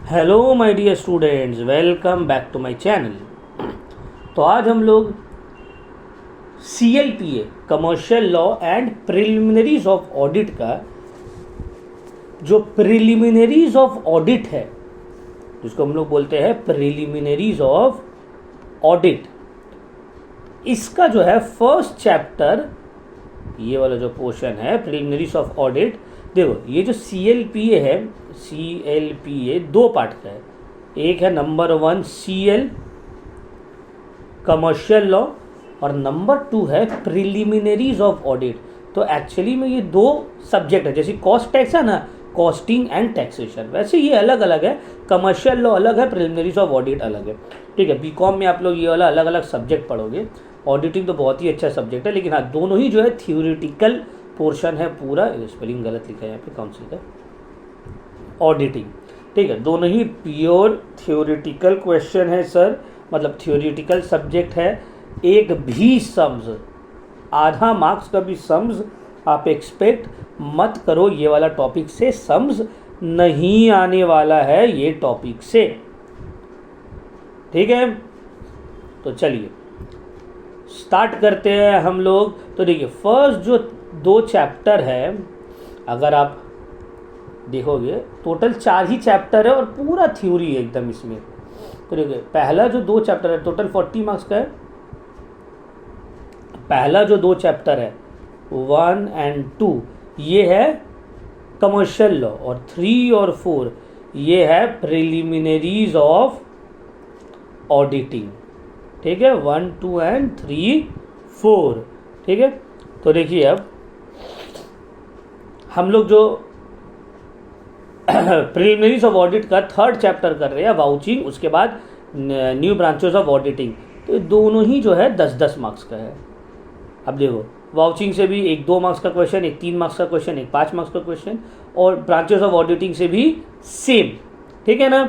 Hello my dear students, welcome back to my channel. तो आज हम लोग CLPA commercial law and preliminaries of audit का जो प्रिलिमिनरीज ऑफ ऑडिट है, जिसको हम लोग बोलते हैं प्रिलिमिनरीज ऑफ ऑडिट, इसका जो है फर्स्ट चैप्टर, ये वाला जो पोर्शन है प्रिलिमिनरीज ऑफ ऑडिट। देखो, ये जो CLPA है, CLPA दो पार्ट का है। एक है नंबर 1 CL कमर्शियल लॉ और नंबर 2 है प्रिलिमिनरीज ऑफ ऑडिट। तो एक्चुअली में ये दो सब्जेक्ट है, जैसे कॉस्ट टैक्स है ना, कॉस्टिंग एंड टैक्सेशन, वैसे ये अलग अलग है। कमर्शियल लॉ अलग है, प्रिलिमिनरीज ऑफ ऑडिट अलग है। ठीक है, बीकॉम में आप लोग ये वाला अलग अलग सब्जेक्ट पढ़ोगे। ऑडिटिंग तो बहुत ही अच्छा सब्जेक्ट है, लेकिन हाँ, दोनों ही जो है थियोरिटिकल पोर्शन है पूरा। स्पेलिंग गलत लिखा है यहाँ पे, काउंसिल का ऑडिटिंग। ठीक है, दोनों ही प्योर थियोरिटिकल क्वेश्चन है सर, मतलब थियोरिटिकल सब्जेक्ट है। एक भी सम्स, आधा मार्क्स का भी सम्स आप एक्सपेक्ट मत करो। ये वाला टॉपिक से सम्स नहीं आने वाला है, ये टॉपिक से। ठीक है, तो चलिए स्टार्ट करते हैं हम लोग। तो देखिए, फर्स्ट जो दो चैप्टर है, अगर आप देखोगे टोटल 4 ही चैप्टर है और पूरा थ्योरी है एकदम इसमें। तो देखिए, पहला जो दो चैप्टर है टोटल 40 मार्क्स का है। पहला जो दो चैप्टर है 1 और 2, ये है कमर्शियल लॉ, और 3 और 4 ये है प्रिलिमिनरीज ऑफ ऑडिटिंग। ठीक है, 1, 2 और 3, 4। ठीक है, तो देखिए अब हम लोग जो प्रिलिमिनरीज ऑफ ऑडिट का थर्ड चैप्टर कर रहे हैं, वाउचिंग, उसके बाद न्यू ब्रांचेस ऑफ ऑडिटिंग। तो दोनों ही जो है 10-10 मार्क्स का है। अब देखो, वाउचिंग से भी एक 2 मार्क्स का क्वेश्चन, एक 3 मार्क्स का क्वेश्चन, एक 5 मार्क्स का क्वेश्चन, और ब्रांचेस ऑफ ऑडिटिंग से भी सेम। ठीक है ना।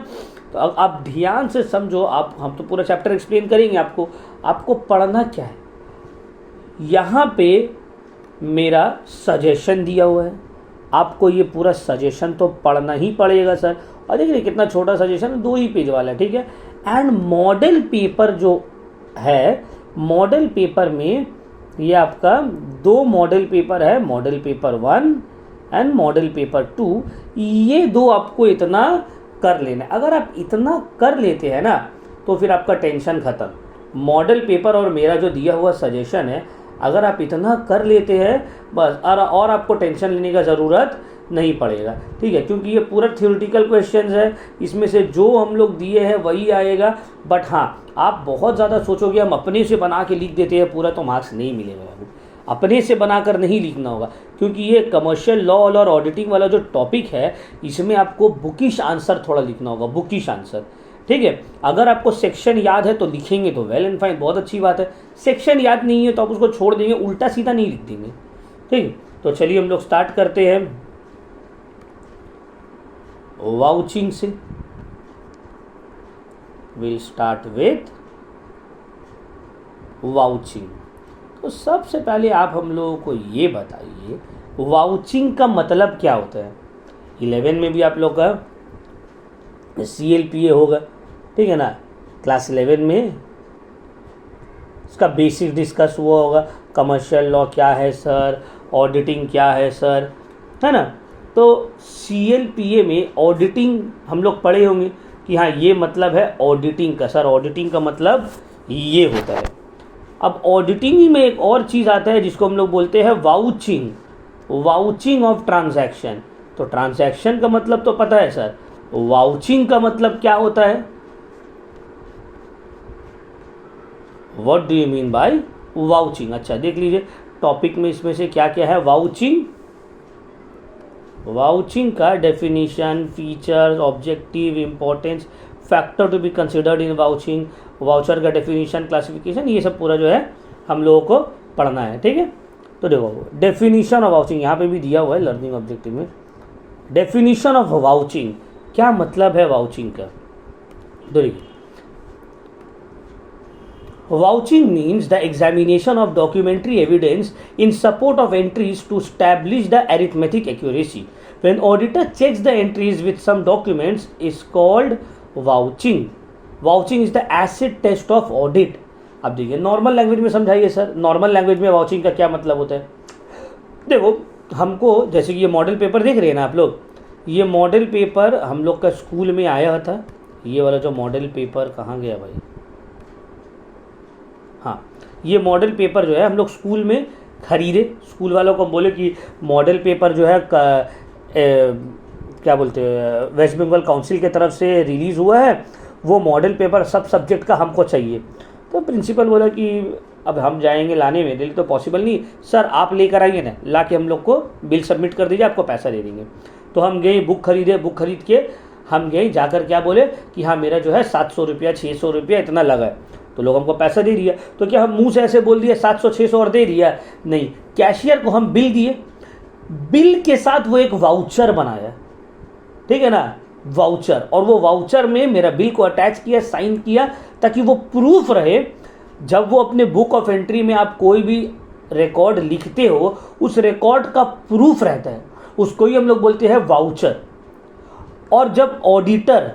तो अब आप ध्यान से समझो, आप हम तो पूरा चैप्टर एक्सप्लेन करेंगे आपको पढ़ना क्या है। यहाँ पे मेरा सजेशन दिया हुआ है, आपको ये पूरा सजेशन तो पढ़ना ही पड़ेगा सर। और देखिए कितना छोटा सजेशन है, 2 ही पेज वाला है। ठीक है, एंड मॉडल पेपर जो है, मॉडल पेपर में ये आपका 2 मॉडल पेपर है, model paper 1 and model paper 2। ये 2 आपको इतना कर लेना है। अगर आप इतना कर लेते हैं ना, तो फिर आपका टेंशन ख़त्म। मॉडल पेपर और मेरा जो दिया हुआ सजेशन है, अगर आप इतना कर लेते हैं बस, और आपको टेंशन लेने का ज़रूरत नहीं पड़ेगा। ठीक है, क्योंकि ये पूरा थ्योरेटिकल क्वेश्चंस है, इसमें से जो हम लोग दिए हैं वही आएगा। बट हाँ, आप बहुत ज़्यादा सोचोगे हम अपने से बना के लिख देते हैं पूरा, तो मार्क्स नहीं मिलेगा बाबू। अपने से बनाकर नहीं लिखना होगा, क्योंकि ये कमर्शियल लॉ और ऑडिटिंग वाला जो टॉपिक है, इसमें आपको बुकिश आंसर थोड़ा लिखना होगा, बुकिश आंसर। ठीक है, अगर आपको सेक्शन याद है तो लिखेंगे तो वेल एंड फाइन, बहुत अच्छी बात है। सेक्शन याद नहीं है तो आप उसको छोड़ देंगे, उल्टा सीधा नहीं लिख देंगे। ठीक है, तो चलिए हम लोग स्टार्ट करते हैं वाउचिंग से। Will start with vouching. तो सबसे पहले आप हम लोगों को ये बताइए, वाउचिंग का मतलब क्या होता है। 11 में भी आप लोग का CLPA होगा, ठीक है ना। क्लास 11 में इसका बेसिक डिस्कस हुआ होगा, कमर्शियल लॉ क्या है सर, ऑडिटिंग क्या है सर, है ना। तो CLPA में ऑडिटिंग हम लोग पढ़े होंगे कि हाँ, ये मतलब है ऑडिटिंग का सर, ऑडिटिंग का मतलब ये होता है। अब ऑडिटिंग में एक और चीज़ आता है जिसको हम लोग बोलते हैं वाउचिंग, वाउचिंग ऑफ ट्रांजैक्शन। तो ट्रांजैक्शन का मतलब तो पता है सर, वाउचिंग का मतलब क्या होता है। What do you mean by vouching. अच्छा देख लीजिए टॉपिक में इसमें से क्या क्या है। वाउचिंग, वाउचिंग का definition, features, objective, importance, factor to be considered in vouching, voucher का डेफिनेशन, क्लासिफिकेशन, ये सब पूरा जो है हम लोगों को पढ़ना है। ठीक है, तो देखो डेफिनेशन ऑफ वाउचिंग यहाँ पे भी दिया हुआ है लर्निंग ऑब्जेक्टिव में। डेफिनेशन ऑफ वाउचिंग, क्या मतलब है वाउचिंग का। देखिए, vouching means the examination of documentary evidence in support of entries to establish the arithmetic accuracy when auditor checks the entries with some documents is called vouching. Vouching is the acid test of audit. अब देखिए normal language में समझाइए sir, normal language में vouching का क्या मतलब होता है। देखो हमको जैसे कि ये मॉडल पेपर देख रहे हैं ना आप लोग, ये मॉडल पेपर हम लोग का स्कूल में आया था। ये वाला जो मॉडल पेपर कहाँ गया भाई, हाँ ये मॉडल पेपर जो है हम लोग स्कूल में खरीदे, स्कूल वालों को बोले कि मॉडल पेपर जो है क्या बोलते हैं वेस्ट बंगाल काउंसिल की तरफ से रिलीज़ हुआ है, वो मॉडल पेपर सब सब्जेक्ट का हमको चाहिए। तो प्रिंसिपल बोला कि अब हम जाएंगे लाने में, दिल्ली तो पॉसिबल नहीं सर, आप लेकर आइए ना, ला के हम लोग को बिल सबमिट कर दीजिए, आपको पैसा दे देंगे। तो हम गए बुक खरीदे, बुक खरीद के हम गए, जाकर क्या बोले कि हाँ मेरा जो है 700 रुपया 600 रुपया इतना लगा है। तो लोग हमको पैसा दे दिया। तो क्या हम मुंह से ऐसे बोल दिया 700 600 और दे दिया? नहीं, कैशियर को हम बिल दिए, बिल के साथ वो एक वाउचर बनाया, ठीक है ना, वाउचर, और वो वाउचर में मेरा बिल को अटैच किया, साइन किया, ताकि वो प्रूफ रहे जब वो अपने बुक ऑफ एंट्री में आप कोई भी रिकॉर्ड लिखते हो उस रिकॉर्ड का प्रूफ रहता है, उसको ही हम लोग बोलते हैं वाउचर। और जब ऑडिटर,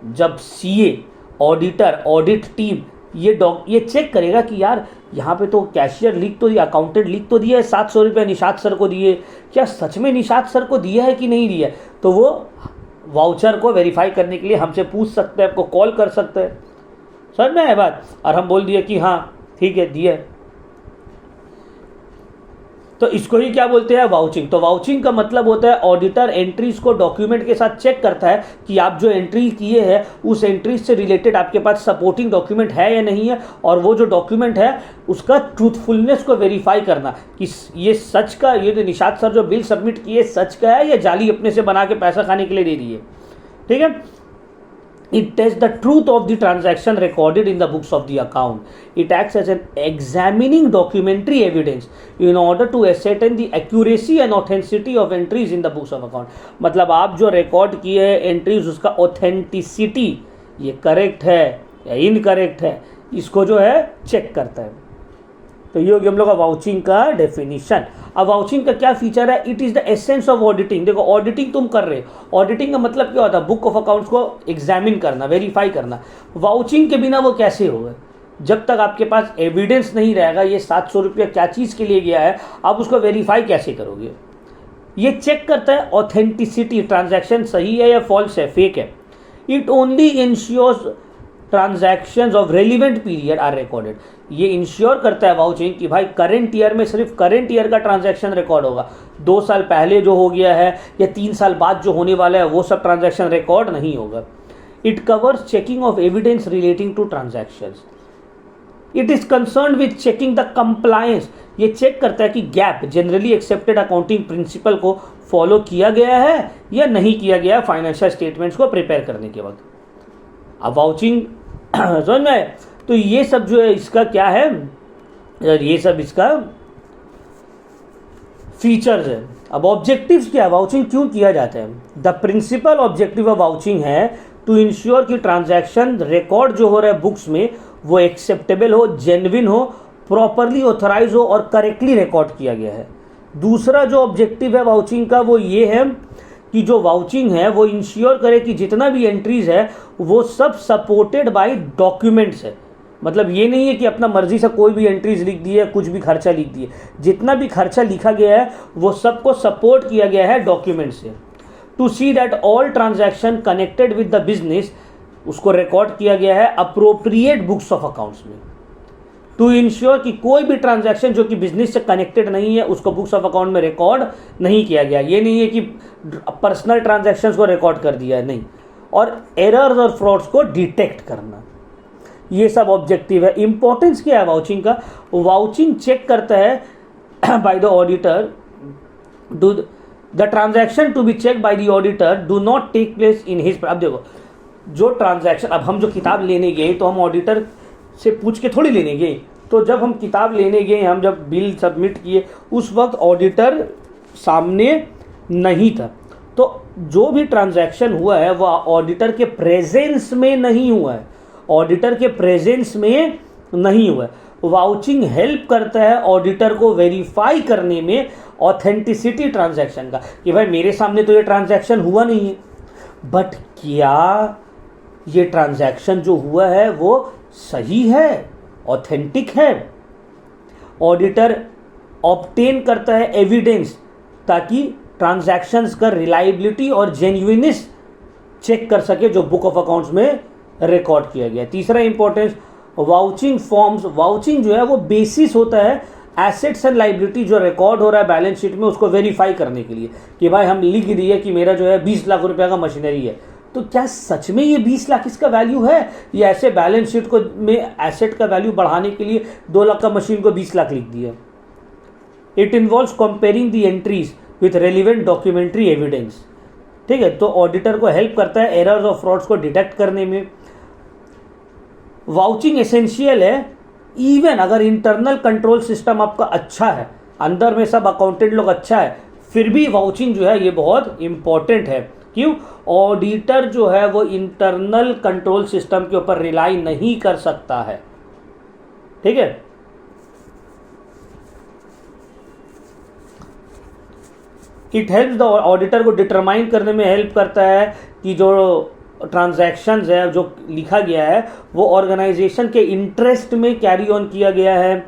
जब सीए, ऑडिटर, ऑडिट टीम ये चेक करेगा कि यार यहाँ पे तो कैशियर लिख तो दिया, अकाउंटेंट लिख तो दिया है 700 रुपये निषाद सर को दिए, क्या सच में निषाद सर को दिया है कि नहीं दिया, तो वो वाउचर को वेरीफाई करने के लिए हमसे पूछ सकते हैं, आपको कॉल कर सकते हैं, समझ में है बात। और हम बोल दिए कि हाँ ठीक है दिया है, तो इसको ही क्या बोलते हैं, वाउचिंग। तो वाउचिंग का मतलब होता है ऑडिटर एंट्रीज को डॉक्यूमेंट के साथ चेक करता है कि आप जो एंट्री किए हैं उस एंट्रीज से रिलेटेड आपके पास सपोर्टिंग डॉक्यूमेंट है या नहीं है, और वो जो डॉक्यूमेंट है उसका ट्रूथफुलनेस को वेरीफाई करना कि ये सच का, ये जो निषाद सर जो बिल सबमिट किए सच का है या जाली अपने से बना के पैसा खाने के लिए दे दिए, ठीक है। It tests the truth of the transaction recorded in the books of the account. It acts as an examining documentary evidence in order to ascertain the accuracy and authenticity of entries in the books of account. मतलब आप जो record किए हैं entries उसका authenticity, ये correct है या incorrect है, इसको जो है चेक करता है। तो ये हो गया हम लोग का वाउचिंग का डेफिनेशन। अब वाउचिंग का क्या फीचर है, it is the essence of auditing. देखो ऑडिटिंग तुम कर रहे हो, ऑडिटिंग का मतलब क्या होता है, बुक ऑफ अकाउंट्स को एग्जामिन करना, वेरीफाई करना। वाउचिंग के बिना वो कैसे होगा, जब तक आपके पास एविडेंस नहीं रहेगा ये 700 रुपया क्या चीज़ के लिए गया है, आप उसको वेरीफाई कैसे करोगे। ये चेक करता है ऑथेंटिसिटी, ट्रांजैक्शन सही है या फॉल्स है, फेक है। It only ensures transactions of relevant period are recorded. ये इंश्योर करता है वाउचिंग कि भाई करंट ईयर में सिर्फ करंट ईयर का ट्रांजैक्शन रिकॉर्ड होगा, 2 साल पहले जो हो गया है या 3 साल बाद जो होने वाला है वो सब ट्रांजैक्शन रिकॉर्ड नहीं होगा। It covers checking of evidence relating to transactions. It is concern with checking the compliance. ये चेक करता है कि GAAP, generally accepted accounting principle को फॉलो किया गया है या नहीं किया गया है फाइनेंशियल स्टेटमेंट्स को प्रिपेयर करने के वक्त। अब वाउचिंग समझ में, तो ये सब जो है इसका क्या है, ये सब इसका फीचर्स है। अब ऑब्जेक्टिव्स क्या है, वाउचिंग क्यों किया जाता है। The principal objective of vouching है टू इंश्योर कि ट्रांजैक्शन रिकॉर्ड जो हो रहा है बुक्स में वो एक्सेप्टेबल हो, जेन्युइन हो, प्रॉपरली ऑथराइज हो और करेक्टली रिकॉर्ड किया गया है। दूसरा जो ऑब्जेक्टिव है वाउचिंग का वो ये है कि जो वाउचिंग है वो इंश्योर करे कि जितना भी एंट्रीज है वो सब सपोर्टेड बाय डॉक्यूमेंट्स है। मतलब ये नहीं है कि अपना मर्जी से कोई भी एंट्रीज लिख दी है, कुछ भी खर्चा लिख दिए, जितना भी खर्चा लिखा गया है वो सबको सपोर्ट किया गया है डॉक्यूमेंट से। To see that all transaction connected with the business, उसको रिकॉर्ड किया गया है अप्रोप्रिएट बुक्स ऑफ अकाउंट्स में। टू इंश्योर कि कोई भी ट्रांजैक्शन जो कि बिजनेस से कनेक्टेड नहीं है उसको बुक्स ऑफ अकाउंट में रिकॉर्ड नहीं किया गया। ये नहीं है कि पर्सनल ट्रांजैक्शंस को रिकॉर्ड कर दिया है, नहीं। और एरर्स और फ्रॉड्स को डिटेक्ट करना, ये सब ऑब्जेक्टिव है। इंपॉर्टेंस क्या है वाउचिंग का, वाउचिंग चेक करता है by the auditor, do the transaction to be check by the auditor do not take place in his. अब देखो जो ट्रांजैक्शन, अब हम जो किताब लेने गए तो हम ऑडिटर से पूछ के थोड़ी लेने गए, तो जब हम किताब लेने गए, हम जब बिल सबमिट किए उस वक्त ऑडिटर सामने नहीं था। तो जो भी ट्रांजैक्शन हुआ है वो ऑडिटर के प्रेजेंस में नहीं हुआ है, ऑडिटर के प्रेजेंस में नहीं हुआ है। वाउचिंग हेल्प करता है ऑडिटर को वेरीफाई करने में ऑथेंटिसिटी ट्रांजैक्शन का, कि भाई मेरे सामने तो ये ट्रांजैक्शन हुआ नहीं है, बट क्या ये ट्रांजैक्शन जो हुआ है वो सही है, ऑथेंटिक है। ऑडिटर ऑब्टेन करता है एविडेंस ताकि ट्रांजैक्शंस का रिलायबिलिटी और जेन्युइननेस चेक कर सके जो बुक ऑफ अकाउंट्स में रिकॉर्ड किया गया। तीसरा इंपॉर्टेंस, वाउचिंग फॉर्म्स, वाउचिंग जो है वो बेसिस होता है एसेट्स एंड लाइबिलिटी जो रिकॉर्ड हो रहा है बैलेंस शीट में उसको वेरीफाई करने के लिए, कि भाई हम लिख दिए कि मेरा जो है 20 लाख रुपए का मशीनरी है, तो क्या सच में ये 20 लाख इसका वैल्यू है, या ऐसे बैलेंस शीट को में एसेट का वैल्यू बढ़ाने के लिए 2 लाख का मशीन को 20 लाख लिख दिया। It involves comparing the entries with relevant documentary evidence. ठीक है, तो ऑडिटर को हेल्प करता है एरर्स और फ्रॉड्स को डिटेक्ट करने में। वाउचिंग एसेंशियल है इवन अगर इंटरनल कंट्रोल सिस्टम आपका अच्छा है, अंदर में सब अकाउंटेंट लोग अच्छा है, फिर भी वाउचिंग जो है ये बहुत इंपॉर्टेंट है। क्यों? ऑडिटर जो है वो इंटरनल कंट्रोल सिस्टम के ऊपर रिलाई नहीं कर सकता है। ठीक है, इट हेल्प्स द ऑडिटर को डिटरमाइन करने में हेल्प करता है कि जो ट्रांजैक्शंस है जो लिखा गया है वो ऑर्गेनाइजेशन के इंटरेस्ट में कैरी ऑन किया गया है।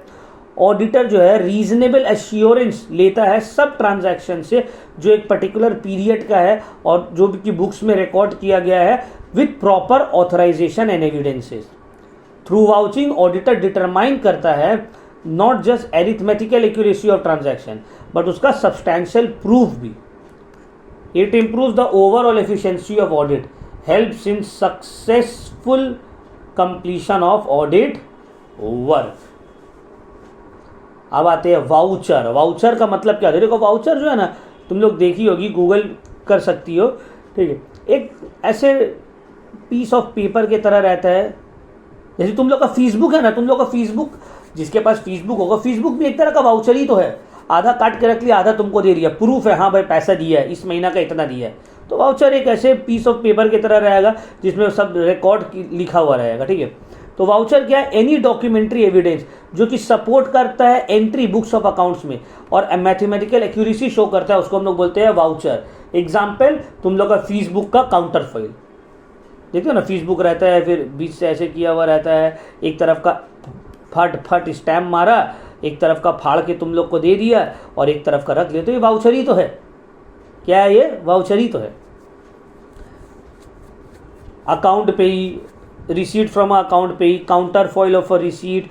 ऑडिटर जो है रीजनेबल एश्योरेंस लेता है सब ट्रांजैक्शन से जो एक पर्टिकुलर पीरियड का है और जो भी की बुक्स में रिकॉर्ड किया गया है with proper authorization and evidences. Through vouching auditor determine करता है not just arithmetical accuracy of transaction but उसका सब्सटैंशियल प्रूफ भी। It improves the overall efficiency of audit, helps in successful completion of audit work. अब आते हैं voucher. Voucher का मतलब क्या है? देखो वाउचर जो है ना, तुम लोग देखी होगी, गूगल कर सकती हो। ठीक है, एक ऐसे पीस ऑफ पेपर के तरह रहता है, जैसे तुम लोग का फेसबुक है ना, तुम लोग का फेसबुक, जिसके पास फेसबुक होगा, फेसबुक भी एक तरह का वाउचर ही तो है। आधा काट के रख लिया, आधा तुमको दे दिया, प्रूफ है हाँ भाई पैसा दिया है, इस महीना का इतना दिया है। तो वाउचर एक ऐसे पीस ऑफ पेपर की तरह रहेगा जिसमें सब रिकॉर्ड लिखा हुआ रहेगा। ठीक है, तो वाउचर क्या है? एनी डॉक्यूमेंट्री एविडेंस जो कि सपोर्ट करता है एंट्री बुक्स ऑफ अकाउंट्स में और मैथमेटिकल एक्यूरेसी शो करता है, उसको हम लोग बोलते हैं वाउचर। एग्जाम्पल, तुम लोग का फेसबुक का काउंटर फाइल देखते हो ना, फेसबुक रहता है, फिर बीच से ऐसे किया हुआ रहता है, एक तरफ का फट फट स्टैम्प मारा, एक तरफ का फाड़ के तुम लोग को दे दिया और एक तरफ का रख लिया, तो ये वाउचर ही तो है। क्या है ये? वाउचर ही तो है। अकाउंट पे ही, रिसीट फ्रॉम अकाउंट पे ही, counter foil of a receipt,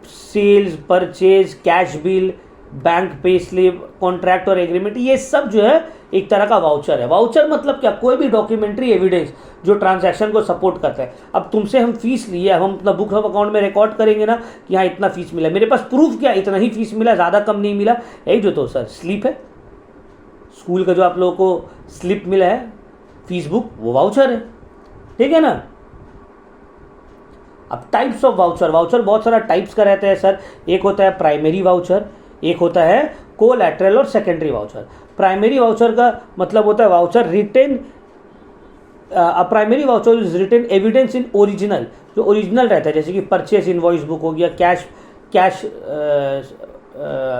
sales, purchase, cash bill, bank pay slip, contract और एग्रीमेंट, ये सब जो है एक तरह का वाउचर है। वाउचर मतलब क्या? कोई भी डॉक्यूमेंट्री एविडेंस जो ट्रांजैक्शन को सपोर्ट करता है। अब तुमसे हम फीस लिए, हम अपना बुक ऑफ अकाउंट में रिकॉर्ड करेंगे ना कि हाँ इतना फीस मिला, मेरे पास प्रूफ क्या, इतना ही फीस मिला, ज़्यादा कम नहीं मिला, यही जो तो सर स्लिप है, स्कूल का जो आप लोगों को स्लिप मिला है, फीस बुक, वो वाउचर है। ठीक है ना। अब टाइप्स ऑफ वाउचर, वाउचर बहुत सारा टाइप्स का रहता है सर। एक होता है प्राइमरी वाउचर, एक होता है कोलैटरल और सेकेंडरी वाउचर। प्राइमरी वाउचर का मतलब होता है voucher written, primary voucher is written evidence in original, जो ओरिजिनल रहता है, जैसे कि परचेस इनवॉइस बुक हो गया, कैश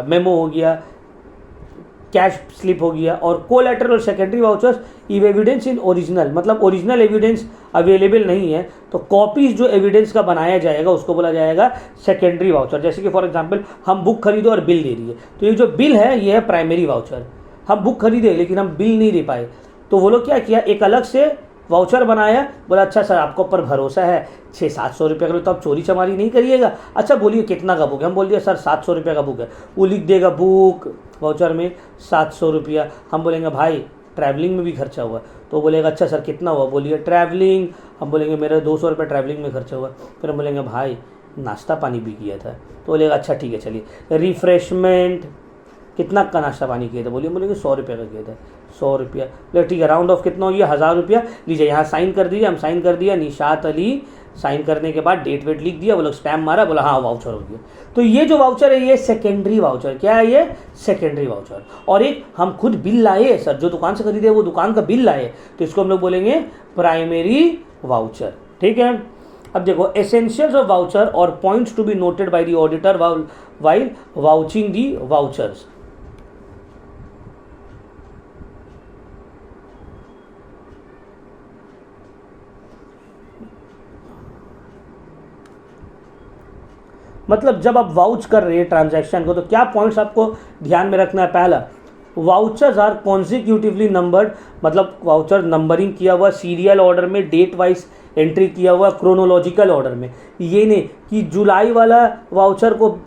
मेमो हो गया, कैश स्लिप हो गया। और कोलैटरल और सेकेंडरी वाउचर्स इव एविडेंस इन ओरिजिनल, मतलब ओरिजिनल एविडेंस अवेलेबल नहीं है तो कॉपीज जो एविडेंस का बनाया जाएगा उसको बोला जाएगा सेकेंडरी वाउचर। जैसे कि फॉर एग्जांपल हम बुक खरीदे और बिल दे दिए, तो ये जो बिल है ये है प्राइमरी वाउचर। हम बुक खरीदे लेकिन हम बिल नहीं दे पाए, तो वो लोग क्या किया, एक अलग से वाउचर बनाया, बोला अच्छा सर आपको ऊपर भरोसा है, 600-700 रुपये का, तो आप चोरी चमारी नहीं करिएगा। अच्छा बोलिए कितना का बुक है? हम बोल दिया सर 700 रुपये का बुक है। वो लिख देगा बुक वाउचर में 700 रुपया। हम बोलेंगे भाई ट्रैवलिंग में भी खर्चा हुआ, तो बोलेगा अच्छा सर कितना हुआ? बोलिए ट्रैवलिंग, हम बोलेंगे मेरा 200 रुपये ट्रैवलिंग में खर्चा हुआ। फिर हम बोलेंगे भाई नाश्ता पानी भी किया था, तो बोलेगा अच्छा ठीक है चलिए। रिफ्रेशमेंट, कितना का नाश्ता पानी किया था? बोलेंगे 100 रुपये का किया था। 100 रुपया, बोले ठीक है, राउंड ऑफ कितना हो गया? 1000 रुपया। लीजिए यहाँ साइन कर दीजिए। हम साइन कर दिया, निशात अली, साइन करने के बाद डेट वेट लिख दिया, वो लोग स्टैम्प मारा, बोला हाँ वाउचर हो गया। तो ये जो वाउचर है ये सेकेंडरी वाउचर। क्या है ये? Secondary voucher. और एक हम खुद बिल लाए सर, जो दुकान से खरीदे वो दुकान का बिल लाए, तो इसको हम लोग बोलेंगे प्राइमरी वाउचर। ठीक है। अब देखो एसेंशियल्स ऑफ वाउचर और points to be noted by the auditor while vouching the vouchers. मतलब जब आप वाउच कर रहे हैं ट्रांजैक्शन को तो क्या पॉइंट्स आपको ध्यान में रखना है। पहला, वाउचर्स आर कॉन्सिक्यूटिवली नंबर्ड, मतलब वाउचर नंबरिंग किया हुआ सीरियल ऑर्डर में, डेट वाइज एंट्री किया हुआ क्रोनोलॉजिकल ऑर्डर में। ये नहीं कि जुलाई वाला वाउचर को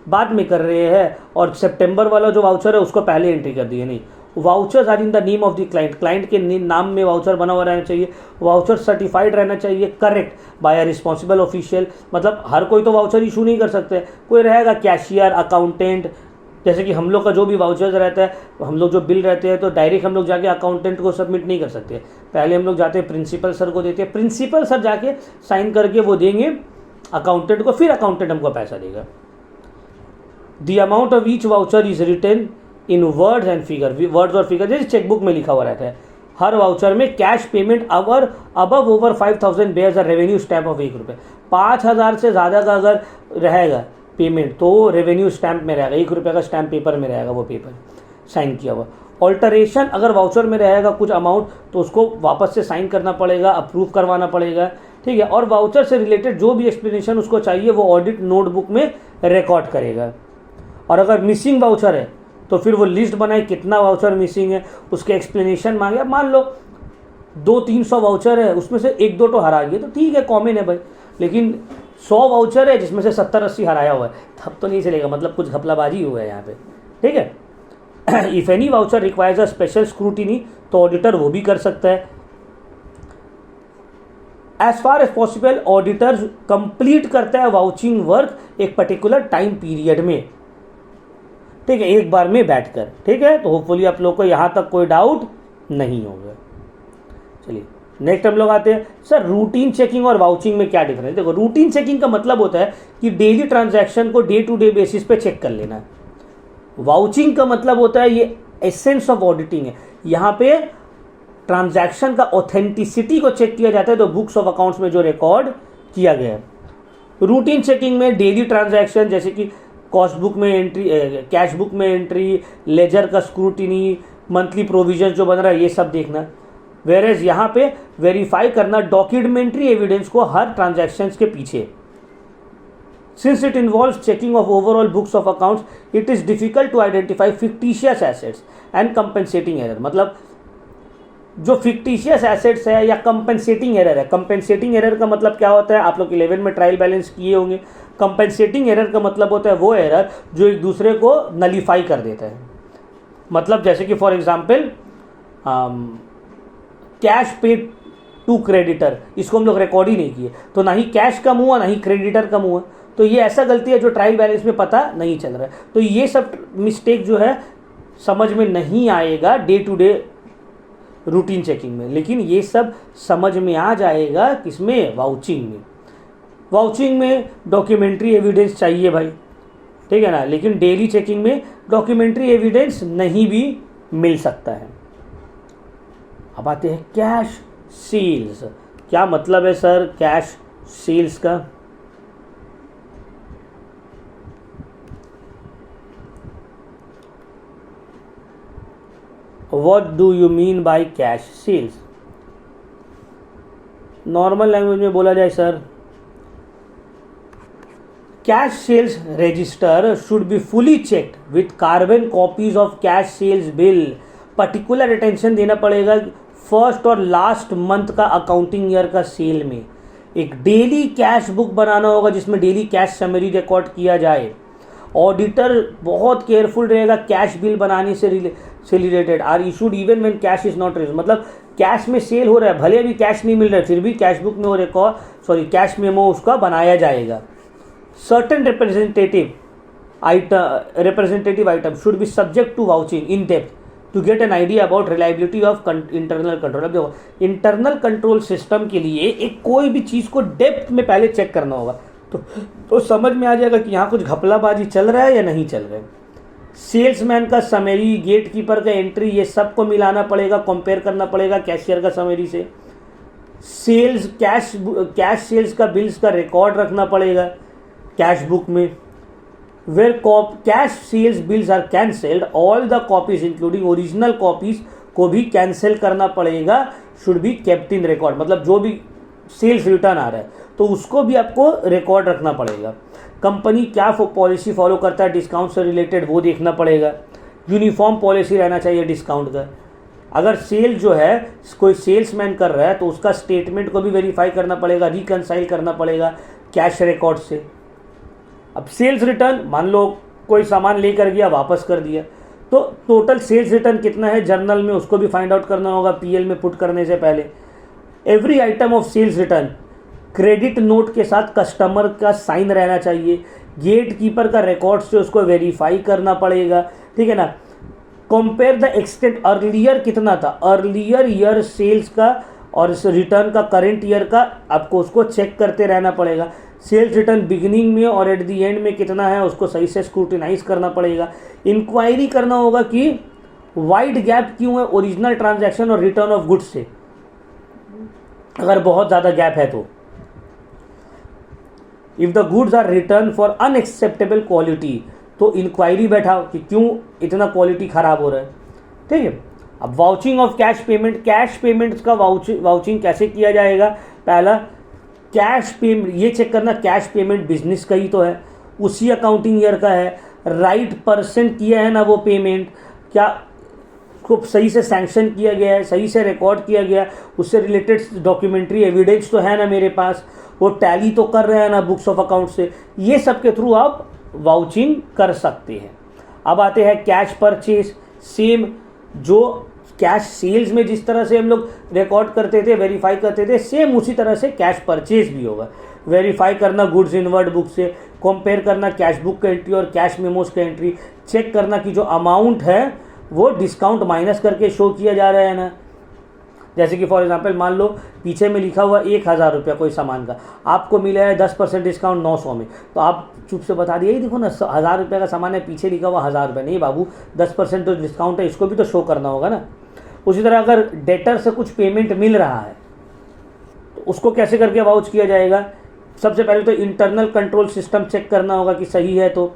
बाद में कर रहे हैं और सितंबर वाला जो वाउचर है उसको पहले एंट्री कर दिए। नहीं, vouchers are in the name of the client, client के नाम में वाउचर बना हुआ रहना चाहिए, वाउचर सर्टिफाइड रहना चाहिए, correct by a responsible official. मतलब हर कोई तो वाउचर इशू नहीं कर सकते, कोई रहेगा कैशियर, अकाउंटेंट। जैसे कि हम लोग का जो भी वाउचर्स रहता है, हम लोग जो बिल रहते हैं तो डायरेक्ट हम लोग जाके अकाउंटेंट को सबमिट नहीं कर सकते, पहले हम लोग जाते हैं प्रिंसिपल सर को देते हैं, प्रिंसिपल सर जाके साइन करके वो देंगे अकाउंटेंट को, फिर अकाउंटेंट हमको पैसा देगा। The amount of each voucher is written in words and figure, words और फिगर जैसे चेकबुक में लिखा हुआ रहता है। हर वाउचर में cash payment above over 5000 bears a revenue stamp of ₹1। 5000 से ज़्यादा का अगर रहेगा पेमेंट तो रेवेन्यू स्टैम्प में रहेगा, ₹1 का स्टैम्प पेपर में रहेगा, वो पेपर साइन किया हुआ। ऑल्टरेशन अगर वाउचर में रहेगा कुछ अमाउंट तो उसको वापस से साइन करना पड़ेगा, अप्रूव करवाना पड़ेगा, ठीक है। और वाउचर से रिलेटेड जो भी एक्सप्लेनेशन उसको चाहिए वो ऑडिट नोटबुक में रिकॉर्ड करेगा। और अगर मिसिंग वाउचर है तो फिर वो लिस्ट बनाए कितना वाउचर मिसिंग है, उसके एक्सप्लेनेशन मांगे। मान लो 200-300 वाउचर है, उसमें से 1-2 तो हरा गया तो ठीक है, कॉमन है भाई। लेकिन 100 वाउचर है जिसमें से 70-80 हराया हुआ है, तब तो नहीं चलेगा, मतलब कुछ घपलाबाजी हुआ है यहाँ पे, ठीक है। If any voucher requires a special scrutiny तो ऑडिटर वो भी कर सकता है। As far as possible auditor complete करता है वाउचिंग वर्क एक पर्टिकुलर टाइम पीरियड में, ठीक है, एक बार में बैठकर, ठीक है। तो होपफुली आप लोग को यहाँ तक कोई डाउट नहीं होगा। चलिए नेक्स्ट हम लोग आते हैं, सर रूटीन चेकिंग और वाउचिंग में क्या डिफरेंस है। देखो रूटीन चेकिंग का मतलब होता है कि डेली ट्रांजैक्शन को डे टू डे बेसिस पे चेक कर लेना है। वाउचिंग का मतलब होता है ये एसेंस ऑफ ऑडिटिंग है, यहाँ पे ट्रांजैक्शन का ऑथेंटिसिटी को चेक किया जाता है तो बुक्स ऑफ अकाउंट्स में जो रिकॉर्ड किया गया है। रूटीन चेकिंग में डेली ट्रांजैक्शन जैसे कि कॉस्ट बुक में एंट्री, कैश बुक में एंट्री, लेजर का स्क्रूटिनी, मंथली प्रोविजन जो बन रहा है ये सब देखना। वेरेज यहाँ पे वेरीफाई करना डॉक्यूमेंट्री एविडेंस को हर ट्रांजैक्शंस के पीछे। Since it involves checking of overall books of accounts, it is difficult to identify fictitious assets and compensating error. मतलब जो फिक्टिशियस एसेट्स है या कंपेंसेटिंग एरर है, कंपेंसेटिंग एरर का मतलब क्या होता है, आप लोग 11 में ट्रायल बैलेंस किए होंगे। कंपेंसेटिंग एरर का मतलब होता है वो एरर जो एक दूसरे को नलीफाई कर देता है। मतलब जैसे कि for example cash paid to creditor, इसको हम लोग रिकॉर्ड ही नहीं किए तो ना ही कैश कम हुआ ना ही क्रेडिटर कम हुआ, तो ये ऐसा गलती है जो ट्रायल बैलेंस में पता नहीं चल रहा है। तो ये सब मिस्टेक जो है समझ में नहीं आएगा day to day routine checking में, लेकिन ये सब समझ में आ जाएगा किसमें, वाउचिंग में। वाउचिंग में डॉक्यूमेंट्री एविडेंस चाहिए भाई, ठीक है ना, लेकिन डेली चेकिंग में डॉक्यूमेंट्री एविडेंस नहीं भी मिल सकता है। अब आते हैं कैश सेल्स। क्या मतलब है सर कैश सेल्स का? What do you mean by cash sales? Normal language में बोला जाए sir, cash sales register should be fully checked with carbon copies of cash sales bill. Particular attention देना पड़ेगा first और लास्ट मंथ का accounting year का sale में। एक डेली कैश बुक बनाना होगा जिसमें डेली कैश समरी रिकॉर्ड किया जाए। ऑडिटर बहुत केयरफुल रहेगा कैश बिल बनाने से related. Are issued even when cash is not raise, मतलब कैश में सेल हो रहा है भले अभी कैश नहीं मिल रहा है फिर भी कैश बुक में वो रिकॉर्ड कैश मेमो उसका बनाया जाएगा। Certain representative item should be subject to vouching in depth to get an idea about reliability of internal control. अब देखो इंटरनल कंट्रोल सिस्टम के लिए एक कोई भी चीज़ को डेप्थ में पहले चेक करना होगा तो समझ में आ जाएगा कि यहाँ कुछ घपलाबाजी चल रहा है या नहीं चल रहा है। सेल्समैन का समरी, गेट कीपर का एंट्री, ये सब को मिलाना पड़ेगा, कंपेयर करना पड़ेगा कैशियर का समरी से। सेल्स कैश सेल्स का बिल्स का रिकॉर्ड रखना पड़ेगा कैश बुक में। Where cash sales bills are cancelled all the copies including original copies को भी कैंसिल करना पड़ेगा, should be kept in record. मतलब जो भी सेल्स रिटर्न आ रहा है तो उसको भी आपको रिकॉर्ड रखना पड़ेगा। कंपनी क्या पॉलिसी फॉलो करता है डिस्काउंट से रिलेटेड वो देखना पड़ेगा। यूनिफॉर्म पॉलिसी रहना चाहिए डिस्काउंट का। अगर सेल जो है कोई सेल्समैन कर रहा है तो उसका स्टेटमेंट को भी वेरीफाई करना पड़ेगा, रिकंसाइल करना पड़ेगा कैश रिकॉर्ड से। अब सेल्स रिटर्न, मान लो कोई सामान लेकर गया वापस कर दिया, तो टोटल सेल्स रिटर्न कितना है जर्नल में उसको भी फाइंड आउट करना होगा पीएल में पुट करने से पहले। Every item of sales return credit note के साथ कस्टमर का साइन रहना चाहिए। गेट कीपर का रिकॉर्ड से उसको वेरीफाई करना पड़ेगा, ठीक है ना। कंपेयर द एक्सटेंट, अर्लियर कितना था, अर्लियर ईयर सेल्स का और इस रिटर्न का करंट ईयर का आपको उसको चेक करते रहना पड़ेगा। सेल्स रिटर्न बिगिनिंग में और एट द एंड में कितना है उसको सही से स्क्रूटिनाइज करना पड़ेगा। इंक्वायरी करना होगा कि वाइड गैप क्यों है ओरिजिनल ट्रांजैक्शन और रिटर्न ऑफ गुड्स से, अगर बहुत ज़्यादा गैप है तो। If the goods are return for unacceptable quality, तो इंक्वायरी बैठाओ कि क्यों इतना क्वालिटी खराब हो रहा है, ठीक है। अब vouching of cash payment, cash payments का वाउचिंग कैसे किया जाएगा। पहला कैश पेमेंट ये चेक करना कैश पेमेंट बिजनेस का ही तो है, उसी अकाउंटिंग ईयर का है, राइट पर्सन किया है ना वो पेमेंट, क्या खूब सही से सैंक्शन किया गया है, सही से रिकॉर्ड किया गया, उससे रिलेटेड डॉक्यूमेंट्री एविडेंस तो है ना मेरे पास, वो टैली तो कर रहे हैं ना बुक्स ऑफ अकाउंट से। ये सब के थ्रू आप वाउचिंग कर सकते हैं। अब आते हैं कैश परचेज। सेम जो कैश सेल्स में जिस तरह से हम लोग रिकॉर्ड करते थे वेरीफाई करते थे, सेम उसी तरह से कैश परचेज भी होगा। वेरीफाई करना गुड्स इनवर्ड बुक से, कंपेयर करना कैश बुक का एंट्री और कैश मेमोज का एंट्री, चेक करना कि जो अमाउंट है वो डिस्काउंट माइनस करके शो किया जा रहा है ना। जैसे कि फॉर एग्जांपल मान लो पीछे में लिखा हुआ 1000 रुपया कोई सामान का, आपको मिला है 10% डिस्काउंट 900 में, तो आप चुप से बता दिए देखो ना 1000 रुपये का सामान है, पीछे लिखा हुआ 1000 रुपये। नहीं बाबू, 10% तो डिस्काउंट है, इसको भी तो शो करना होगा ना। उसी तरह अगर डेटर से कुछ पेमेंट मिल रहा है तो उसको कैसे करके वाउच किया जाएगा। सबसे पहले तो इंटरनल कंट्रोल सिस्टम चेक करना होगा कि सही है। तो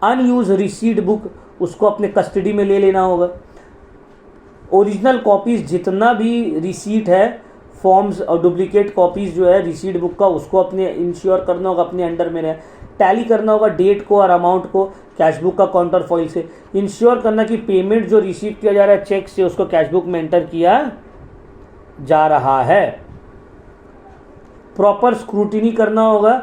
अनयूज रिसीट बुक उसको अपने कस्टडी में ले लेना होगा। ओरिजिनल कॉपीज़ जितना भी रिसीट है, फॉर्म्स और डुप्लीकेट कॉपीज़ जो है रिसीट बुक का, उसको अपने इंश्योर करना होगा अपने अंडर में रहे। टैली करना होगा डेट को और अमाउंट को कैश बुक का काउंटर फॉइल से। इंश्योर करना कि पेमेंट जो रिसीव किया जा रहा है चेक से उसको कैश बुक में एंटर किया जा रहा है। प्रॉपर स्क्रूटिनी करना होगा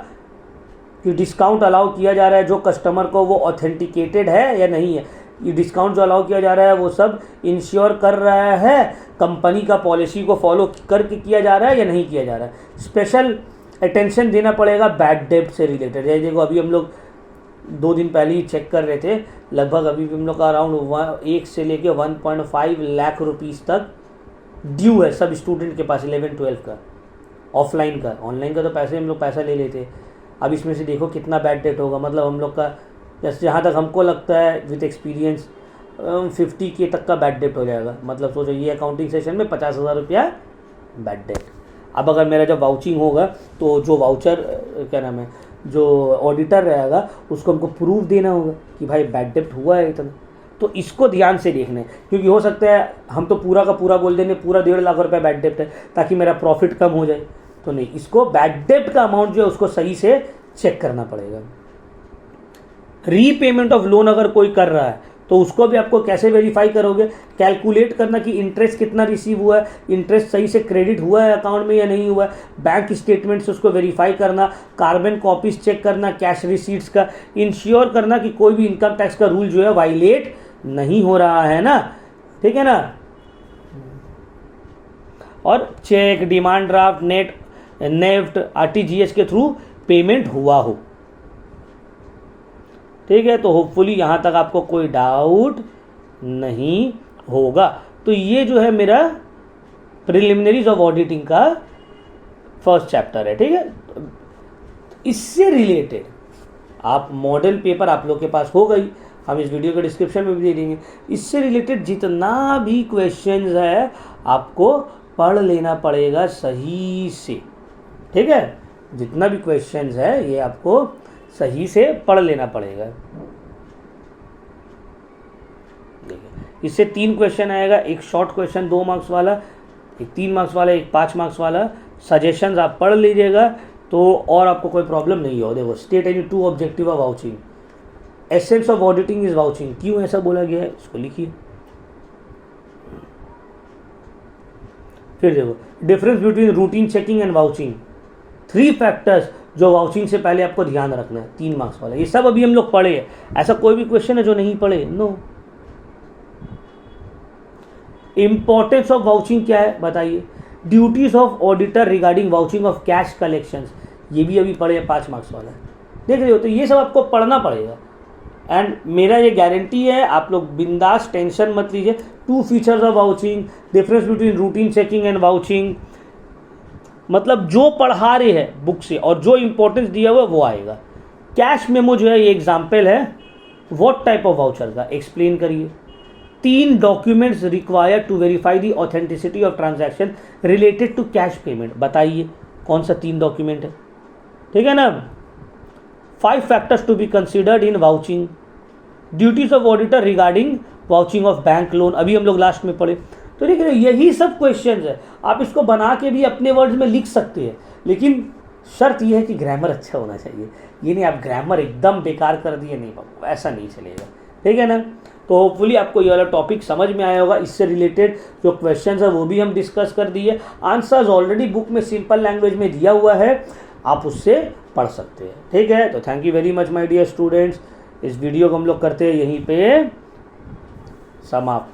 कि डिस्काउंट अलाउ किया जा रहा है जो कस्टमर को वो ऑथेंटिकेटेड है या नहीं है। ये डिस्काउंट जो अलाउ किया जा रहा है वो सब इंश्योर कर रहा है कंपनी का पॉलिसी को फॉलो करके किया जा रहा है या नहीं किया जा रहा है। स्पेशल अटेंशन देना पड़ेगा बैड डेब्ट से रिलेटेड। जैसे देखो अभी हम लोग 2 दिन पहले ही चेक कर रहे थे, लगभग अभी भी हम लोग का अराउंड 1 से लेके 1.5 लाख रुपीज़ तक ड्यू है सब स्टूडेंट के पास 11-12 का, ऑफलाइन का। ऑनलाइन का तो पैसे हम लोग पैसा ले लेते। अब इसमें से देखो कितना बैड डेट होगा। मतलब हम लोग का जैसे जहाँ तक हमको लगता है विथ एक्सपीरियंस 50K तक का बैड डेट हो जाएगा। मतलब सोचो ये अकाउंटिंग सेशन में 50,000 रुपया बैड डेट। अब अगर मेरा जब वाउचिंग होगा तो जो वाउचर क्या नाम है जो ऑडिटर रहेगा उसको हमको प्रूफ देना होगा कि भाई बैड डेट हुआ है इतना। तो इसको ध्यान से देखना है, क्योंकि हो सकता है हम तो पूरा का पूरा बोल देंगे पूरा 1.5 लाख रुपये बैड डेट है ताकि मेरा प्रॉफिट कम हो जाए। तो नहीं, इसको बैड डेट का अमाउंट जो है उसको सही से चेक करना पड़ेगा। रीपेमेंट ऑफ लोन अगर कोई कर रहा है तो उसको भी आपको कैसे वेरीफाई करोगे। कैलकुलेट करना कि इंटरेस्ट कितना रिसीव हुआ है, इंटरेस्ट सही से क्रेडिट हुआ है अकाउंट में या नहीं हुआ है। बैंक स्टेटमेंट से उसको वेरीफाई करना, कार्बन कॉपीज चेक करना कैश रिसीट्स का, इंश्योर करना कि कोई भी इनकम टैक्स का रूल जो है वायलेट नहीं हो रहा है ना, ठीक है ना। और cheque, demand draft, NEFT, RTGS के थ्रू पेमेंट हुआ हो, ठीक है। तो होपफुली यहाँ तक आपको कोई डाउट नहीं होगा। तो ये जो है मेरा प्रिलिमिनरीज ऑफ ऑडिटिंग का फर्स्ट चैप्टर है, ठीक है। इससे रिलेटेड आप मॉडल पेपर आप लोग के पास हो गई, हम इस वीडियो के डिस्क्रिप्शन में भी दे देंगे। इससे रिलेटेड जितना भी क्वेश्चंस है आपको पढ़ लेना पड़ेगा सही से, ठीक है। जितना भी क्वेश्चंस है ये आपको सही से पढ़ लेना पड़ेगा। देखिए इससे 3 क्वेश्चन आएगा, एक शॉर्ट क्वेश्चन 2 मार्क्स वाला, एक 3 मार्क्स वाला, एक 5 मार्क्स वाला। सजेशंस आप पढ़ लीजिएगा तो और आपको कोई प्रॉब्लम नहीं हो। देखो state any 2 objective of vouching, essence of auditing is vouching, क्यों ऐसा बोला गया है इसको लिखिए। फिर देखो difference between routine checking and vouching, 3 factors जो वाउचिंग से पहले आपको ध्यान रखना है, 3 मार्क्स वाला। ये सब अभी हम लोग पढ़े हैं, ऐसा कोई भी क्वेश्चन है जो नहीं पढ़े? नो। इंपॉर्टेंस ऑफ वाउचिंग क्या है बताइए। Duties of auditor regarding vouching of cash collections, ये भी अभी पढ़े हैं 5 मार्क्स वाला, देख रहे हो। तो ये सब आपको पढ़ना पड़ेगा एंड मेरा ये गारंटी है आप लोग बिंदास टेंशन मत लीजिए। 2 features of vouching, difference between routine checking and vouching, मतलब जो पढ़ा रहे हैं बुक से और जो इंपॉर्टेंस दिया हुआ वो आएगा। कैश मेमो जो है ये एग्जाम्पल है व्हाट टाइप ऑफ वाउचर का, एक्सप्लेन करिए। 3 documents required to verify the authenticity of transaction related to cash payment, बताइए कौन सा 3 डॉक्यूमेंट है, ठीक है ना। 5 factors to be considered in vouching, duties of auditor regarding vouching of bank loan, अभी हम लोग लास्ट में पढ़े। तो देखिए यही सब क्वेश्चंस है, आप इसको बना के भी अपने वर्ड्स में लिख सकते हैं, लेकिन शर्त यह है कि ग्रामर अच्छा होना चाहिए। ये नहीं आप ग्रामर एकदम बेकार कर दिए, नहीं बाबू ऐसा नहीं चलेगा, ठीक है ना। तो होपफुली आपको ये वाला टॉपिक समझ में आया होगा। इससे रिलेटेड जो क्वेश्चंस है वो भी हम डिस्कस कर दिए, आंसर्स ऑलरेडी बुक में सिंपल लैंग्वेज में दिया हुआ है, आप उससे पढ़ सकते हैं, ठीक है। तो thank you very much my dear students, इस वीडियो को हम लोग करते हैं यहीं पे समाप्त।